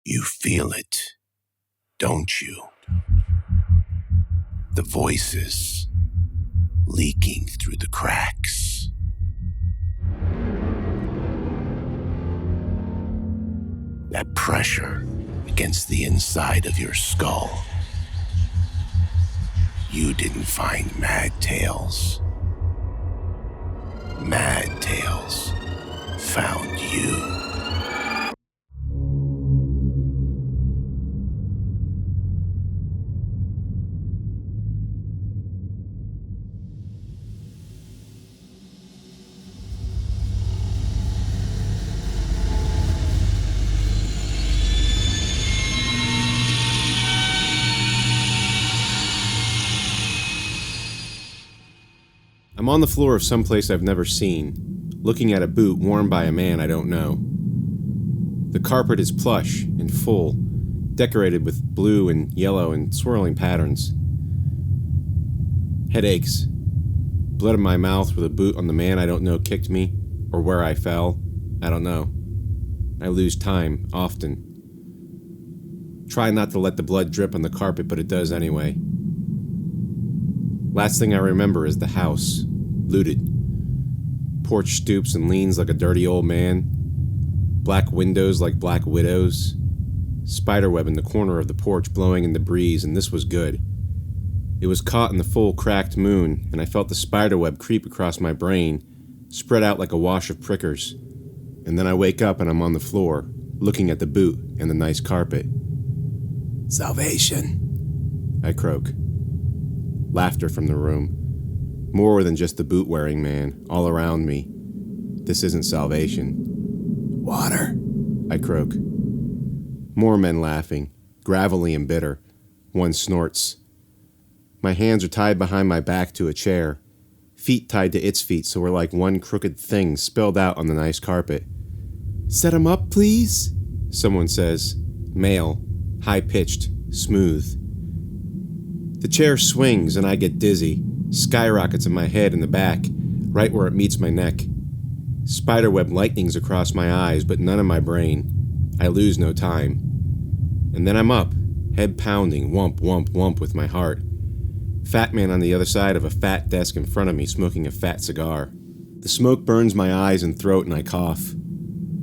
You feel it, don't you? The voices leaking through the cracks. That pressure against the inside of your skull. You didn't find Mad Tales. Mad Tales found you. I'm on the floor of some place I've never seen, looking at a boot worn by a man I don't know. The carpet is plush and full, decorated with blue and yellow and swirling patterns. Headaches. Blood in my mouth where the boot on the man I don't know kicked me, or where I fell. I don't know. I lose time, often. Try not to let the blood drip on the carpet, but it does anyway. Last thing I remember is the house. Looted. Porch stoops and leans like a dirty old man. Black windows like black widows. Spiderweb in the corner of the porch blowing in the breeze, and this was good. It was caught in the full cracked moon, and I felt the spiderweb creep across my brain, spread out like a wash of prickers. And then I wake up and I'm on the floor, looking at the boot and the nice carpet. "Salvation," I croak. Laughter from the room. More than just the boot-wearing man, all around me. This isn't salvation. "Water," I croak. More men laughing, gravelly and bitter. One snorts. My hands are tied behind my back to a chair, feet tied to its feet so we're like one crooked thing spilled out on the nice carpet. "Set 'em up, please," someone says. Male, high-pitched, smooth. The chair swings and I get dizzy, skyrockets in my head and the back, right where it meets my neck. Spiderweb lightnings across my eyes, but none in my brain. I lose no time. And then I'm up, head pounding, whump, whump, whump with my heart. Fat man on the other side of a fat desk in front of me smoking a fat cigar. The smoke burns my eyes and throat and I cough.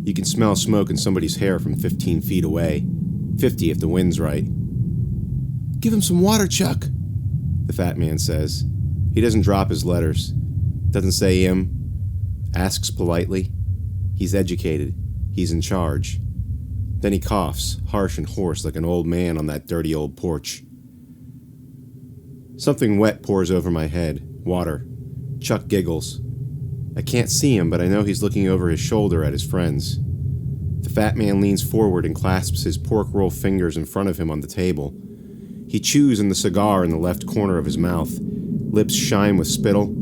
You can smell smoke in somebody's hair from 15 feet away. 50 if the wind's right. "Give him some water, Chuck," the fat man says. He doesn't drop his letters. Doesn't say him. Asks politely. He's educated. He's in charge. Then he coughs, harsh and hoarse like an old man on that dirty old porch. Something wet pours over my head. Water. Chuck giggles. I can't see him, but I know he's looking over his shoulder at his friends. The fat man leans forward and clasps his pork roll fingers in front of him on the table. He chews in the cigar in the left corner of his mouth. Lips shine with spittle.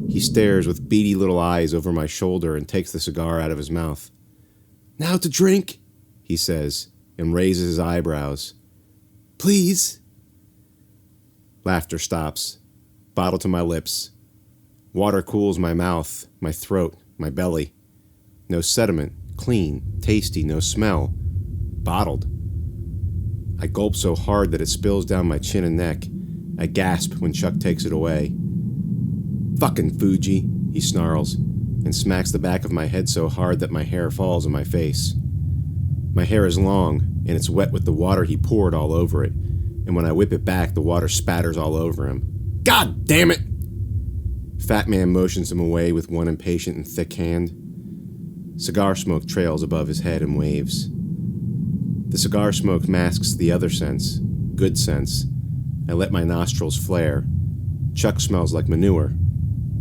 He stares with beady little eyes over my shoulder and takes the cigar out of his mouth. "Now to drink," he says, and raises his eyebrows. "Please." Laughter stops. Bottle to my lips. Water cools my mouth, my throat, my belly. No sediment, clean, tasty, no smell. Bottled. I gulp so hard that it spills down my chin and neck. I gasp when Chuck takes it away. "Fucking Fuji," he snarls, and smacks the back of my head so hard that my hair falls in my face. My hair is long, and it's wet with the water he poured all over it, and when I whip it back, the water spatters all over him. "God damn it!" Fat man motions him away with one impatient and thick hand. Cigar smoke trails above his head and waves. The cigar smoke masks the other sense, good sense. I let my nostrils flare. Chuck smells like manure.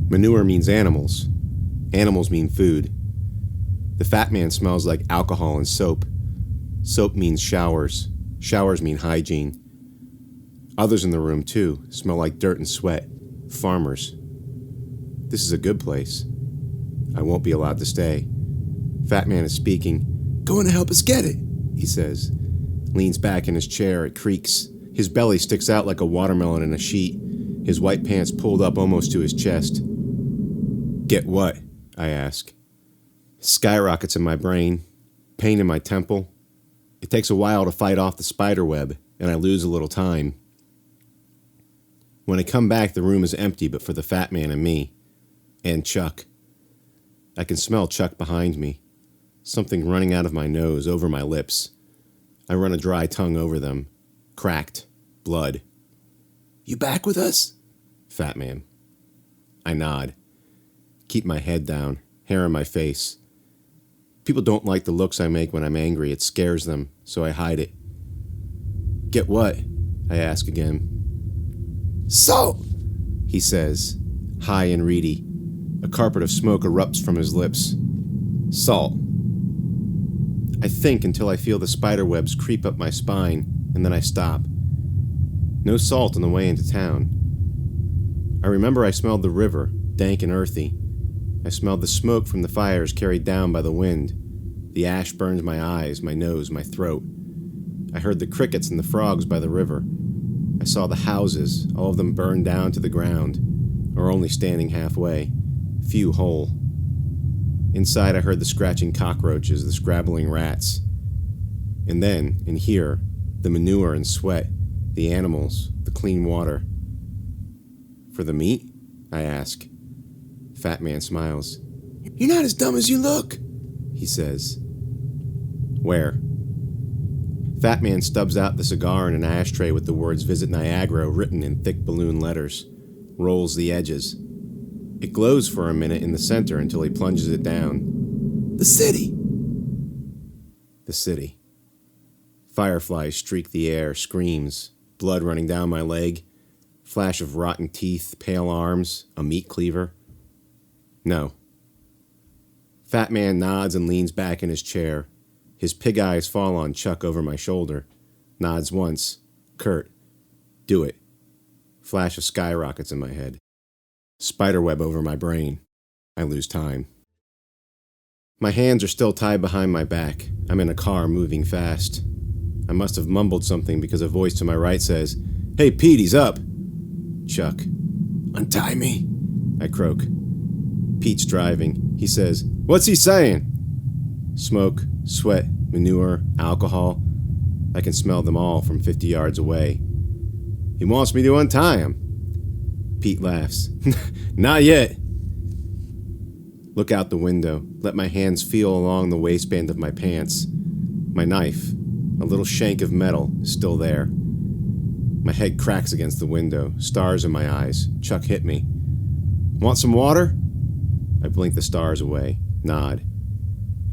Manure means animals. Animals mean food. The fat man smells like alcohol and soap. Soap means showers. Showers mean hygiene. Others in the room, too, smell like dirt and sweat. Farmers. This is a good place. I won't be allowed to stay. Fat man is speaking. "Going to help us get it," he says. Leans back in his chair. It creaks. His belly sticks out like a watermelon in a sheet. His white pants pulled up almost to his chest. "Get what?" I ask. Skyrockets in my brain. Pain in my temple. It takes a while to fight off the spider web, and I lose a little time. When I come back, the room is empty but for the fat man and me. And Chuck. I can smell Chuck behind me. Something running out of my nose, over my lips. I run a dry tongue over them. Cracked. Blood. "You back with us?" Fat man. I nod. Keep my head down, hair on my face. People don't like the looks I make when I'm angry. It scares them, so I hide it. "Get what?" I ask again. "Salt," he says, high and reedy. A carpet of smoke erupts from his lips. Salt. I think until I feel the spider webs creep up my spine, and then I stop. No salt on the way into town. I remember I smelled the river, dank and earthy. I smelled the smoke from the fires carried down by the wind. The ash burned my eyes, my nose, my throat. I heard the crickets and the frogs by the river. I saw the houses, all of them burned down to the ground, or only standing halfway, few whole. Inside I heard the scratching cockroaches, the scrabbling rats. And then, in here, the manure and sweat, the animals, the clean water. "For the meat?" I ask. Fat man smiles. "You're not as dumb as you look," he says. "Where?" Fat man stubs out the cigar in an ashtray with the words "Visit Niagara" written in thick balloon letters. Rolls the edges. It glows for a minute in the center until he plunges it down. "The city." The city. Fireflies streak the air, screams, blood running down my leg, flash of rotten teeth, pale arms, a meat cleaver. No. Fat man nods and leans back in his chair. His pig eyes fall on Chuck over my shoulder. Nods once. Curt. "Do it." Flash of skyrockets in my head. Spiderweb over my brain. I lose time. My hands are still tied behind my back. I'm in a car moving fast. I must have mumbled something because a voice to my right says, "Hey Pete, he's up." Chuck. "Untie me," I croak. Pete's driving. He says, "What's he saying?" Smoke, sweat, manure, alcohol. I can smell them all from 50 yards away. "He wants me to untie him." Pete laughs. "Not yet." Look out the window. Let my hands feel along the waistband of my pants. My knife, a little shank of metal, is still there. My head cracks against the window. Stars in my eyes. Chuck hit me. "Want some water?" I blink the stars away. Nod.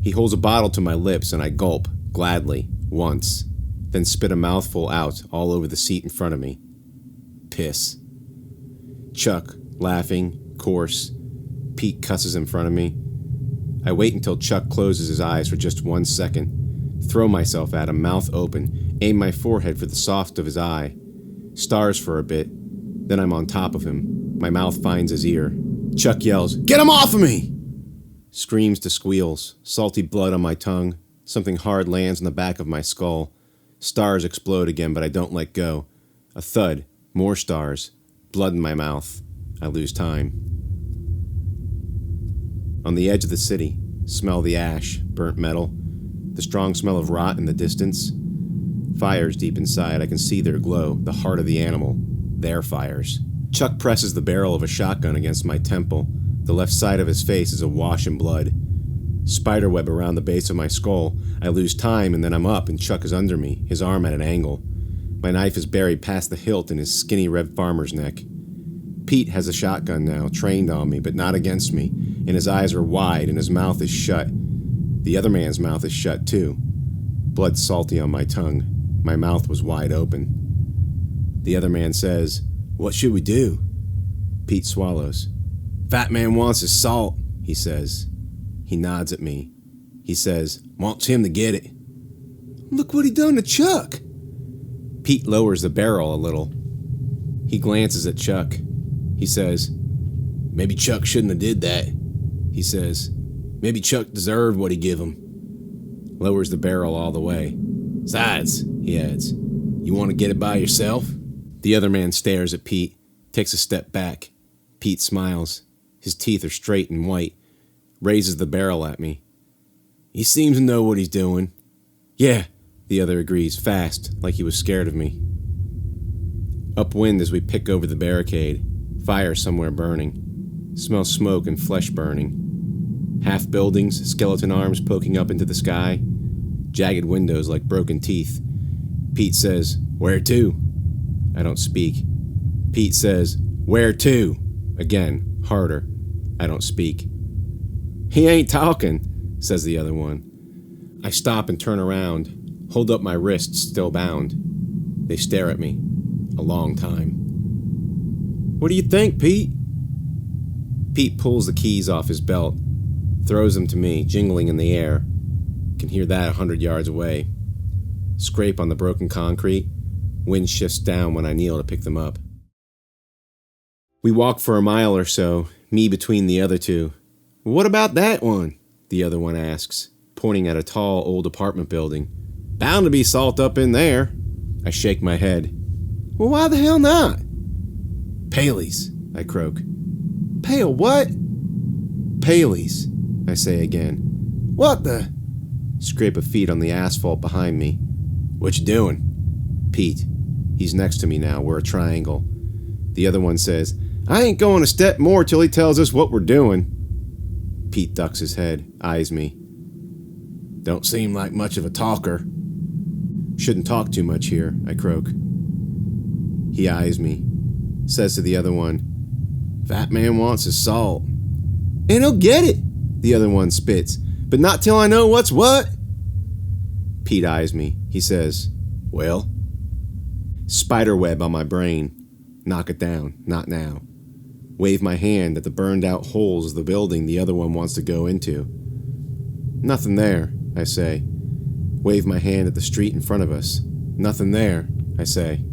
He holds a bottle to my lips and I gulp, gladly, once, then spit a mouthful out all over the seat in front of me. Piss. Chuck, laughing, coarse. Pete cusses in front of me. I wait until Chuck closes his eyes for just 1 second. Throw myself at him, mouth open, aim my forehead for the soft of his eye. Stars for a bit, then I'm on top of him. My mouth finds his ear. Chuck yells, "Get him off of me!" Screams to squeals, salty blood on my tongue. Something hard lands on the back of my skull. Stars explode again, but I don't let go. A thud, more stars, blood in my mouth. I lose time. On the edge of the city, smell the ash, burnt metal, the strong smell of rot in the distance. Fires deep inside, I can see their glow, the heart of the animal, their fires. Chuck presses the barrel of a shotgun against my temple. The left side of his face is awash in blood. Spiderweb around the base of my skull. I lose time and then I'm up and Chuck is under me, his arm at an angle. My knife is buried past the hilt in his skinny red farmer's neck. Pete has a shotgun now, trained on me, but not against me, and his eyes are wide and his mouth is shut. The other man's mouth is shut too. Blood salty on my tongue. My mouth was wide open. The other man says, "What should we do?" Pete swallows. "Fat man wants his salt," he says. He nods at me. He says, "Wants him to get it." "Look what he done to Chuck." Pete lowers the barrel a little. He glances at Chuck. He says, "Maybe Chuck shouldn't have did that." He says, "Maybe Chuck deserved what he give him." Lowers the barrel all the way. "Besides," he adds, "you want to get it by yourself?" The other man stares at Pete, takes a step back. Pete smiles. His teeth are straight and white. Raises the barrel at me. "He seems to know what he's doing." "Yeah, The other agrees, fast, like he was scared of me. Upwind as we pick over the barricade. Fire somewhere burning. Smell smoke and flesh burning. Half buildings, skeleton arms poking up into the sky. Jagged windows like broken teeth. Pete says, "Where to?" I don't speak. Pete says, "Where to?" Again, harder. I don't speak. "He ain't talking," says the other one. I stop and turn around, hold up my wrists still bound. They stare at me. A long time. "What do you think, Pete?" Pete pulls the keys off his belt, throws them to me, jingling in the air. Can hear that 100 yards away. Scrape on the broken concrete. Wind shifts down when I kneel to pick them up. We walk for a mile or so, me between the other two. "What about that one?" the other one asks, pointing at a tall old apartment building. "Bound to be salt up in there." I shake my head. "Well, why the hell not?" "Paleys," I croak. "Pale what?" "Paleys," I say again. "What the?" Scrape of feet on the asphalt behind me. "What you doing?" Pete. He's next to me now. We're a triangle. The other one says, "I ain't going a step more till he tells us what we're doing." Pete ducks his head, eyes me. "Don't seem like much of a talker." "Shouldn't talk too much here," I croak. He eyes me, says to the other one, "Fat man wants his salt." "And he'll get it," the other one spits, "but not till I know what's what." Pete eyes me. He says, "Well?" Spiderweb on my brain. Knock it down. Not now. Wave my hand at the burned out holes of the building the other one wants to go into. "Nothing there," I say. Wave my hand at the street in front of us. "Nothing there," I say.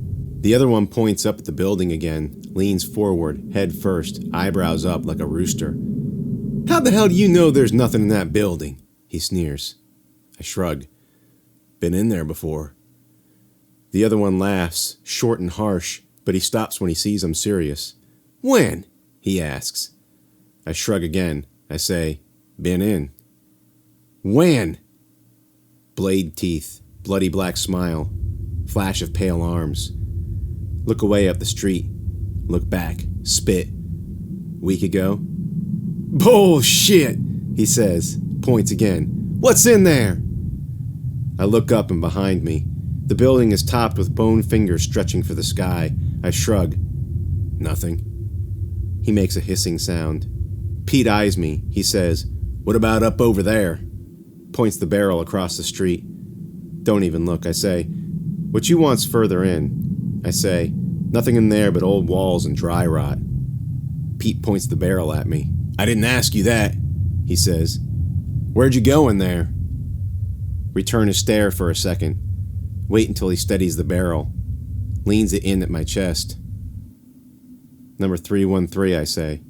The other one points up at the building again, leans forward, head first, eyebrows up like a rooster. "How the hell do you know there's nothing in that building?" he sneers. I shrug. "Been in there before." The other one laughs, short and harsh, but he stops when he sees I'm serious. "When?" he asks. I shrug again. I say, "Been in." "When?" Blade teeth, bloody black smile, flash of pale arms. Look away up the street. Look back. Spit. "Week ago?" "Bullshit," he says, points again. "What's in there?" I look up and behind me. The building is topped with bone fingers stretching for the sky. I shrug. "Nothing." He makes a hissing sound. Pete eyes me. He says, "What about up over there?" Points the barrel across the street. Don't even look. I say, "What you want's further in." I say, "Nothing in there but old walls and dry rot." Pete points the barrel at me. "I didn't ask you that," he says. "Where'd you go in there?" Return his stare for a second. Wait until he steadies the barrel. Leans it in at my chest. "Number 313, I say.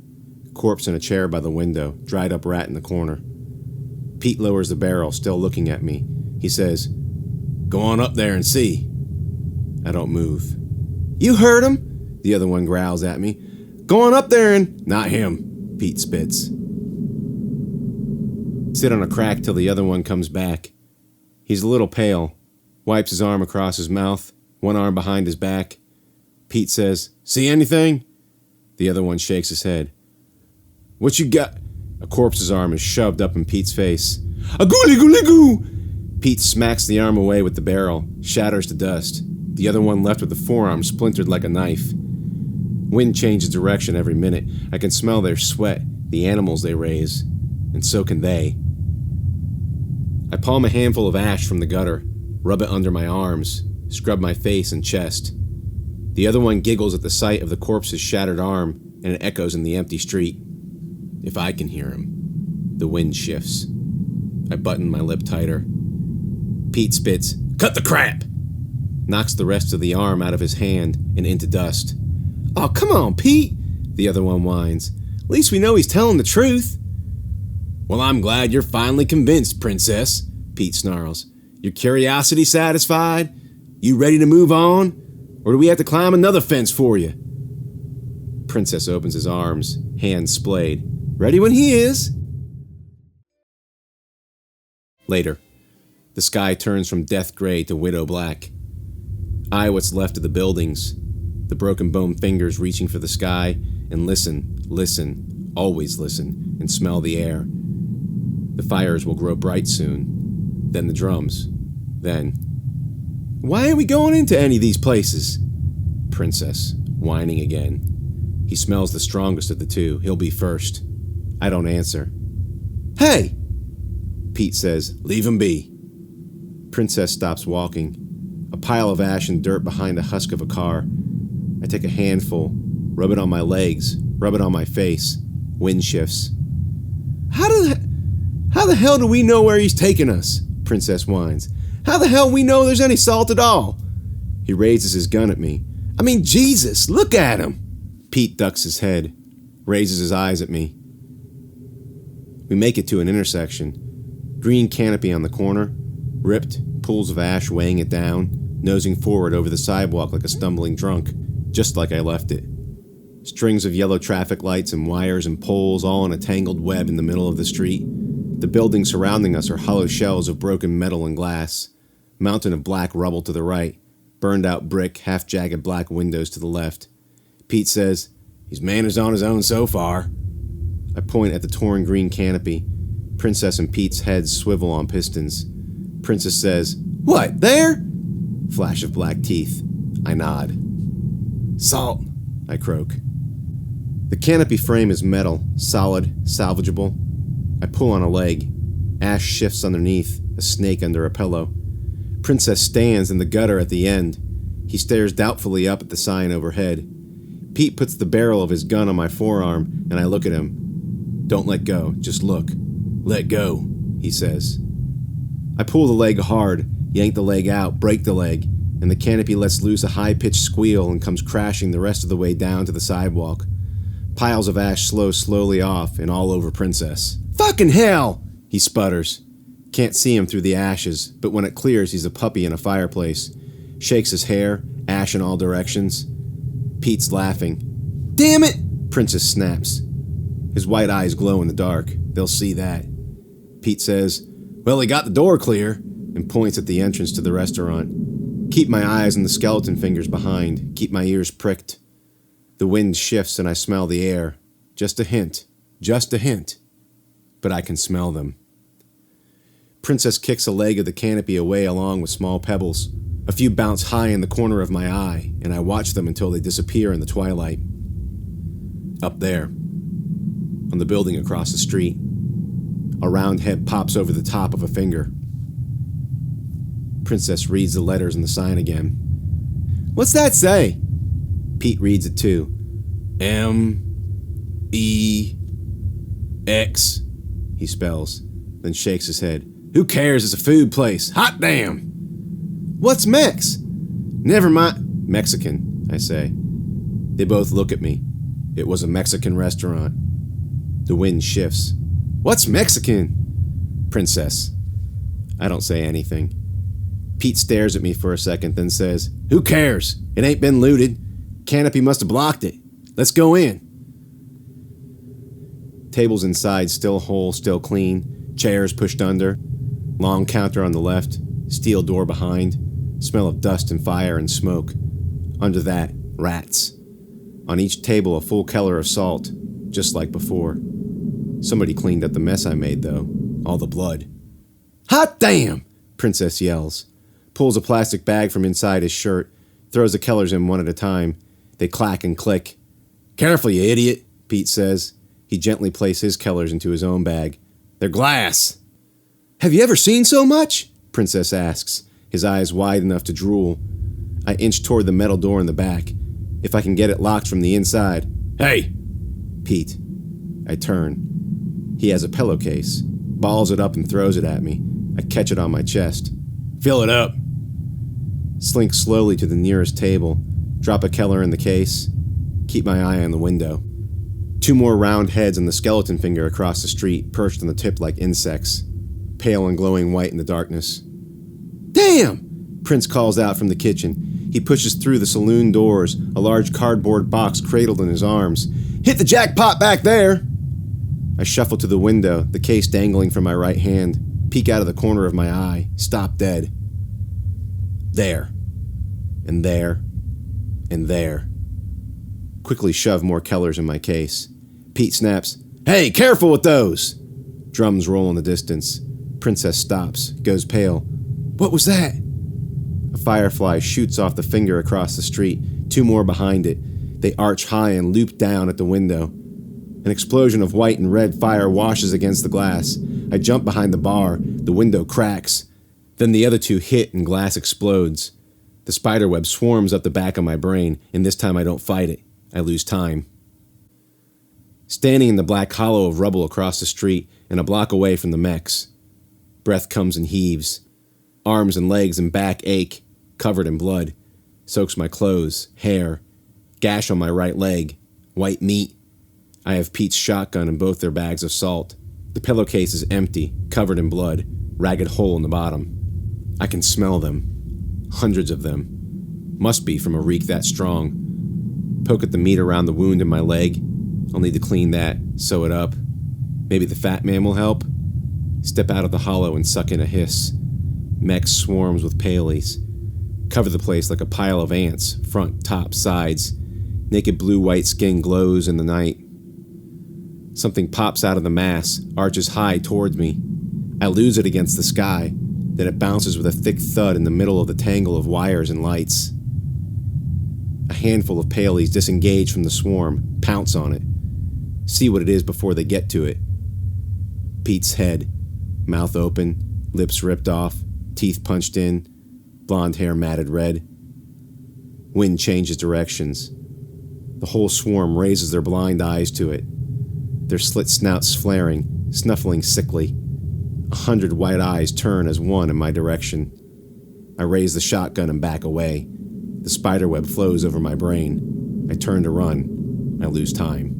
Corpse in a chair by the window, dried up rat in the corner. Pete lowers the barrel, still looking at me. He says, "Go on up there and see." I don't move. "You heard him," the other one growls at me. "Go on up there and—" "Not him," Pete spits. Sit on a crack till the other one comes back. He's a little pale. Wipes his arm across his mouth, one arm behind his back. Pete says, "See anything?" The other one shakes his head. "What you got?" A corpse's arm is shoved up in Pete's face. "A gooli-gooli-goo!" Pete smacks the arm away with the barrel, shatters to dust. The other one left with the forearm splintered like a knife. Wind changes direction every minute. I can smell their sweat, the animals they raise. And so can they. I palm a handful of ash from the gutter, rub it under my arms, scrub my face and chest. The other one giggles at the sight of the corpse's shattered arm, and it echoes in the empty street. If I can hear him. The wind shifts. I button my lip tighter. Pete spits, "Cut the crap!" Knocks the rest of the arm out of his hand and into dust. "Oh, come on, Pete," the other one whines. "At least we know he's telling the truth." "Well, I'm glad you're finally convinced, Princess," Pete snarls. "Your curiosity satisfied? You ready to move on? Or do we have to climb another fence for you?" Princess opens his arms, hands splayed. "Ready when he is." Later. The sky turns from death gray to widow black. Eye what's left of the buildings, the broken bone fingers reaching for the sky, and listen, always listen, and smell the air. The fires will grow bright soon. Then the drums. Then, why aren't we going into any of these places? Princess, whining again. He smells the strongest of the two. He'll be first. I don't answer. Hey! Pete says, leave him be. Princess stops walking. A pile of ash and dirt behind the husk of a car. I take a handful, rub it on my legs, rub it on my face. Wind shifts. How the hell do we know where he's taking us? Princess whines. How the hell we know there's any salt at all? He raises his gun at me. I mean, Jesus, look at him. Pete ducks his head, raises his eyes at me. We make it to an intersection. Green canopy on the corner, ripped, pools of ash weighing it down, nosing forward over the sidewalk like a stumbling drunk, just like I left it. Strings of yellow traffic lights and wires and poles all in a tangled web in the middle of the street. The buildings surrounding us are hollow shells of broken metal and glass. Mountain of black rubble to the right. Burned out brick, half-jagged black windows to the left. Pete says, he's managed on his own so far. I point at the torn green canopy. Princess and Pete's heads swivel on pistons. Princess says, what, there? Flash of black teeth. I nod. Salt, I croak. The canopy frame is metal, solid, salvageable. I pull on a leg. Ash shifts underneath, a snake under a pillow. Princess stands in the gutter at the end. He stares doubtfully up at the sign overhead. Pete puts the barrel of his gun on my forearm, and I look at him. Don't let go, just look. Let go, he says. I pull the leg hard, yank the leg out, break the leg, and the canopy lets loose a high-pitched squeal and comes crashing the rest of the way down to the sidewalk. Piles of ash slow slowly off and all over Princess. Fucking hell! He sputters. Can't see him through the ashes, but when it clears, he's a puppy in a fireplace. Shakes his hair, ash in all directions. Pete's laughing. Damn it! Princess snaps. His white eyes glow in the dark. They'll see that. Pete says, well, he got the door clear, and points at the entrance to the restaurant. Keep my eyes on the skeleton fingers behind. Keep my ears pricked. The wind shifts and I smell the air. Just a hint. Just a hint. But I can smell them. Princess kicks a leg of the canopy away along with small pebbles. A few bounce high in the corner of my eye, and I watch them until they disappear in the twilight. Up there, on the building across the street, a round head pops over the top of a finger. Princess reads the letters on the sign again. What's that say? Pete reads it too. M-E-X, he spells, then shakes his head. Who cares? It's a food place. Hot damn! What's Mex? Never mind. Mexican, I say. They both look at me. It was a Mexican restaurant. The wind shifts. What's Mexican? Princess. I don't say anything. Pete stares at me for a second, then says, who cares? It ain't been looted. Canopy must have blocked it. Let's go in. Tables inside still whole, still clean. Chairs pushed under. Long counter on the left. Steel door behind. Smell of dust and fire and smoke. Under that, rats. On each table a full keller of salt, just like before. Somebody cleaned up the mess I made, though. All the blood. Hot damn! Princess yells. Pulls a plastic bag from inside his shirt. Throws the kellers in one at a time. They clack and click. Careful, you idiot, Pete says. He gently places his kellers into his own bag. They're glass. Have you ever seen so much? Princess asks, his eyes wide enough to drool. I inch toward the metal door in the back. If I can get it locked from the inside. Hey! Pete. I turn. He has a pillowcase. Balls it up and throws it at me. I catch it on my chest. Fill it up. Slink slowly to the nearest table. Drop a keller in the case. Keep my eye on the window. Two more round heads and the skeleton finger across the street, perched on the tip like insects. Pale and glowing white in the darkness. Damn! Prince calls out from the kitchen. He pushes through the saloon doors, a large cardboard box cradled in his arms. Hit the jackpot back there! I shuffle to the window, the case dangling from my right hand. peek out of the corner of my eye, stop dead. There. And there. And there. Quickly shove more Kellers in my case. Pete snaps, "Hey, careful with those!" Drums roll in the distance. Princess stops, goes pale. "What was that?" A firefly shoots off the finger across the street, 2 more behind it. They arch high and loop down at the window. An explosion of white and red fire washes against the glass. I jump behind the bar. The window cracks. Then the other 2 hit and glass explodes. The spiderweb swarms up the back of my brain, and this time I don't fight it. I lose time. Standing in the black hollow of rubble across the street and a block away from the mechs. Breath comes and heaves. Arms and legs and back ache, covered in blood. Soaks my clothes, hair. Gash on my right leg. White meat. I have Pete's shotgun and both their bags of salt. The pillowcase is empty, covered in blood, ragged hole in the bottom. I can smell them. Hundreds of them. Must be from a reek that strong. Poke at the meat around the wound in my leg. I'll need to clean that, sew it up. Maybe the fat man will help. Step out of the hollow and suck in a hiss. Mech swarms with paleys. Cover the place like a pile of ants, front, top, sides. Naked blue-white skin glows in the night. Something pops out of the mass, arches high towards me. I lose it against the sky, then it bounces with a thick thud in the middle of the tangle of wires and lights. A handful of paleys disengage from the swarm, pounce on it. See what it is before they get to it. Pete's head, mouth open, lips ripped off, teeth punched in, blonde hair matted red. Wind changes directions. The whole swarm raises their blind eyes to it. Their slit snouts flaring, snuffling sickly. 100 white eyes turn as one in my direction. I raise the shotgun and back away. The spiderweb flows over my brain. I turn to run. I lose time.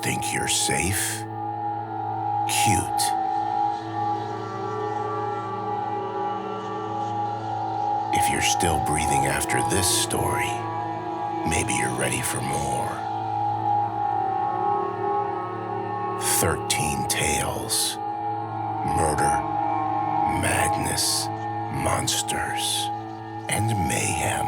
Think you're safe? Cute. If you're still breathing after this story, maybe you're ready for more. 13 tales. Murder, madness, monsters, and mayhem.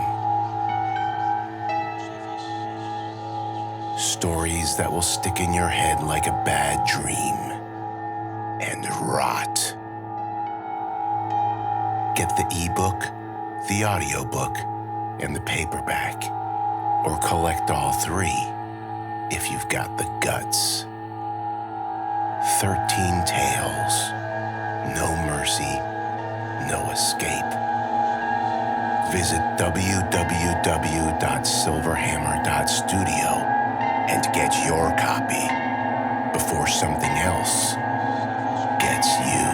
Stories that will stick in your head like a bad dream and rot. Get the ebook, the audiobook, and the paperback, or collect all 3 if you've got the guts. 13 tales, no mercy, no escape. Visit www.silverhammer.studio and get your copy before something else gets you.